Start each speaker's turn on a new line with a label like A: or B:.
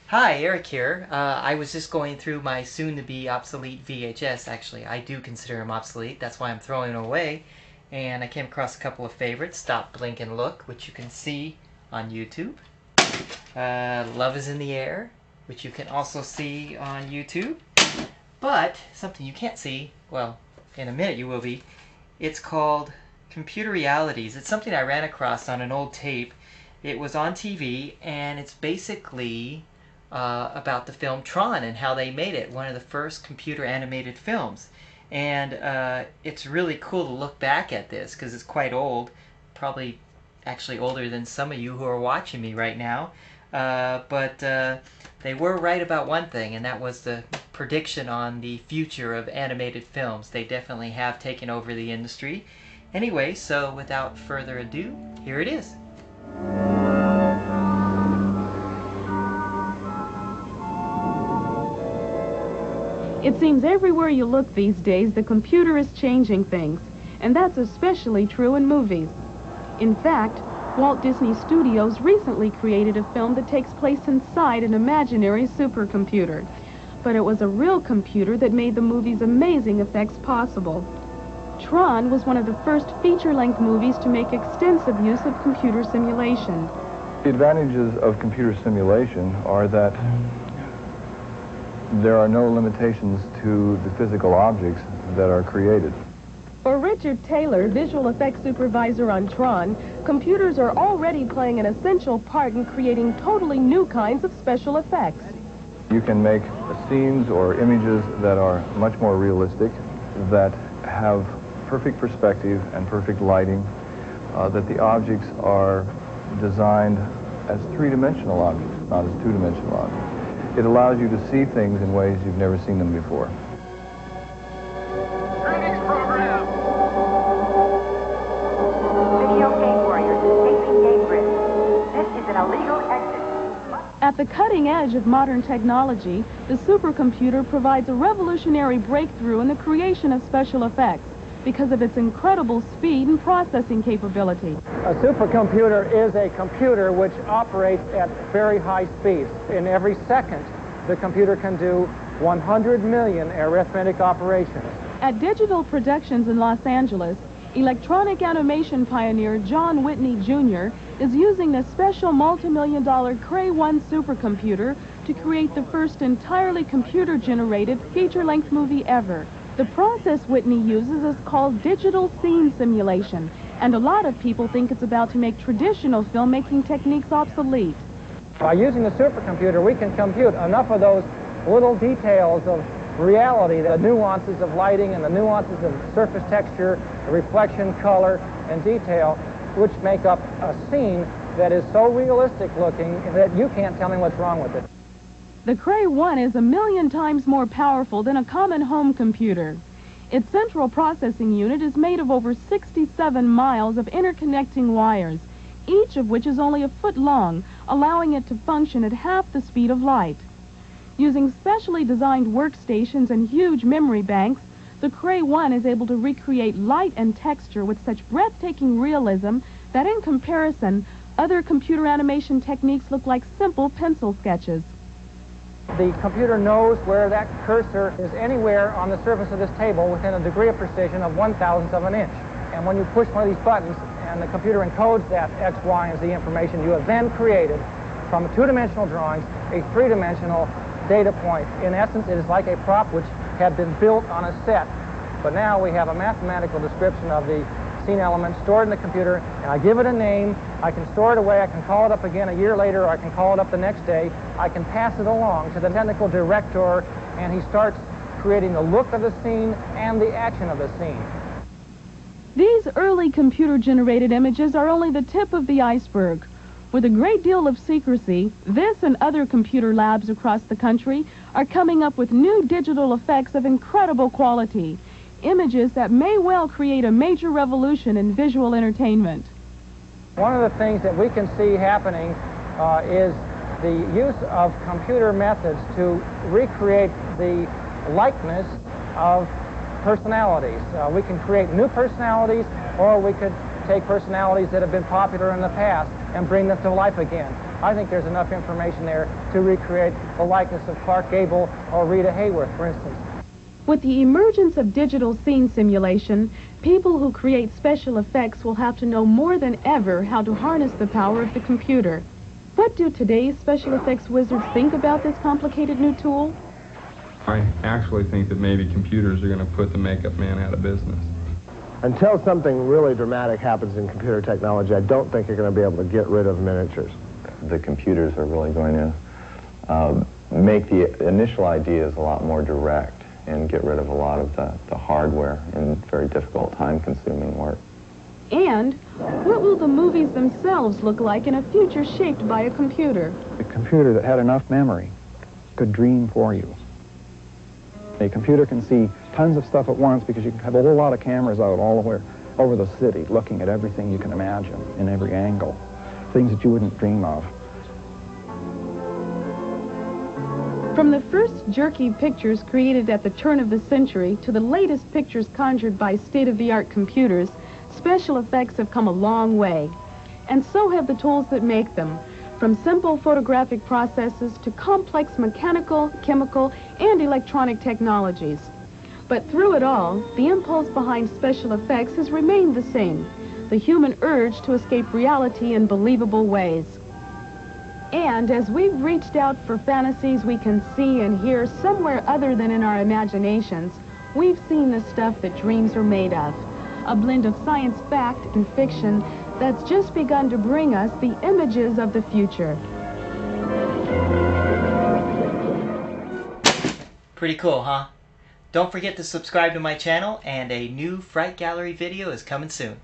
A: Hi, Eric here. I was just going through my soon-to-be obsolete VHS. Actually, I do consider them obsolete. That's why I'm throwing them away. And I came across a couple of favorites. Stop, Blink, and Look, which you can see on YouTube. Love is in the Air, which you can also see on YouTube. But something you can't see, well, in a minute you will be, it's called Computer Realities. It's something I ran across on an old tape. It was on TV, and it's basically about the film Tron and how they made it, one of the first computer animated films. And it's really cool to look back at this because it's quite old, probably actually older than some of you who are watching me right now. But they were right about one thing, and that was the prediction on the future of animated films. They definitely have taken over the industry. Anyway, so without further ado, here it is.
B: It seems everywhere you look these days, the computer is changing things, and that's especially true in movies. In fact, Walt Disney Studios recently created a film that takes place inside an imaginary supercomputer. But it was a real computer that made the movie's amazing effects possible. Tron was one of the first feature-length movies to make extensive use of computer simulation.
C: The advantages of computer simulation are that there are no limitations to the physical objects that are created.
B: For Richard Taylor, visual effects supervisor on Tron, computers are already playing an essential part in creating totally new kinds of special effects.
C: You can make scenes or images that are much more realistic, that have perfect perspective and perfect lighting, that the objects are designed as three-dimensional objects, not as two-dimensional objects. It allows you to see things in ways you've never seen them before.
D: Greetings, program.
E: Video game warriors escaping gate bridge. This is an illegal exit.
B: At the cutting edge of modern technology, the supercomputer provides a revolutionary breakthrough in the creation of special effects because of its incredible speed and processing capability.
F: A supercomputer is a computer which operates at very high speeds. In every second, the computer can do 100 million arithmetic operations.
B: At Digital Productions in Los Angeles, electronic animation pioneer John Whitney Jr. is using the special multi-million-dollar Cray 1 supercomputer to create the first entirely computer-generated feature-length movie ever. The process Whitney uses is called digital scene simulation, and a lot of people think it's about to make traditional filmmaking techniques obsolete.
F: By using the supercomputer, we can compute enough of those little details of reality, the nuances of lighting and the nuances of surface texture, the reflection, color, and detail, which make up a scene that is so realistic looking that you can't tell me what's wrong with it.
B: The Cray 1 is 1,000,000 times more powerful than a common home computer. Its central processing unit is made of over 67 miles of interconnecting wires, each of which is only a foot long, allowing it to function at half the speed of light. Using specially designed workstations and huge memory banks, the Cray 1 is able to recreate light and texture with such breathtaking realism that in comparison, other computer animation techniques look like simple pencil sketches.
F: The computer knows where that cursor is anywhere on the surface of this table within a degree of precision of 1/1000th of an inch. And when you push one of these buttons and the computer encodes that X, Y, and Z information, you have then created from two-dimensional drawings a three-dimensional data point. In essence, it is like a prop which had been built on a set. But now we have a mathematical description of the scene element stored in the computer, and I give it a name. I can store it away. I can call it up again a year later, or I can call it up the next day. I can pass it along to the technical director, and he starts creating the look of the scene and the action of the scene.
B: These early computer-generated images are only the tip of the iceberg. With a great deal of secrecy, this and other computer labs across the country are coming up with new digital effects of incredible quality, images that may well create a major revolution in visual entertainment.
F: One of the things that we can see happening is the use of computer methods to recreate the likeness of personalities. We can create new personalities, or we could take personalities that have been popular in the past and bring them to life again. I think there's enough information there to recreate the likeness of Clark Gable or Rita Hayworth, for instance.
B: With the emergence of digital scene simulation, people who create special effects will have to know more than ever how to harness the power of the computer. What do today's special effects wizards think about this complicated new tool?
D: I actually think that maybe computers are going to put the makeup man out of business.
G: Until something really dramatic happens in computer technology, I don't think you're going to be able to get rid of miniatures.
C: The computers are really going to make the initial ideas a lot more direct and get rid of a lot of the hardware and very difficult, time-consuming work.
B: And what will the movies themselves look like in a future shaped by a computer?
H: A computer that had enough memory could dream for you. A computer can see tons of stuff at once because you can have a whole lot of cameras out all over the city looking at everything you can imagine in every angle, things that you wouldn't dream of.
B: From the first jerky pictures created at the turn of the century to the latest pictures conjured by state-of-the-art computers, special effects have come a long way. And so have the tools that make them, from simple photographic processes to complex mechanical, chemical, and electronic technologies. But through it all, the impulse behind special effects has remained the same, the human urge to escape reality in believable ways. And as we've reached out for fantasies we can see and hear somewhere other than in our imaginations, we've seen the stuff that dreams are made of, a blend of science fact and fiction that's just begun to bring us the images of the future.
A: Pretty cool, huh? Don't forget to subscribe to my channel, and a new Fright Gallery video is coming soon.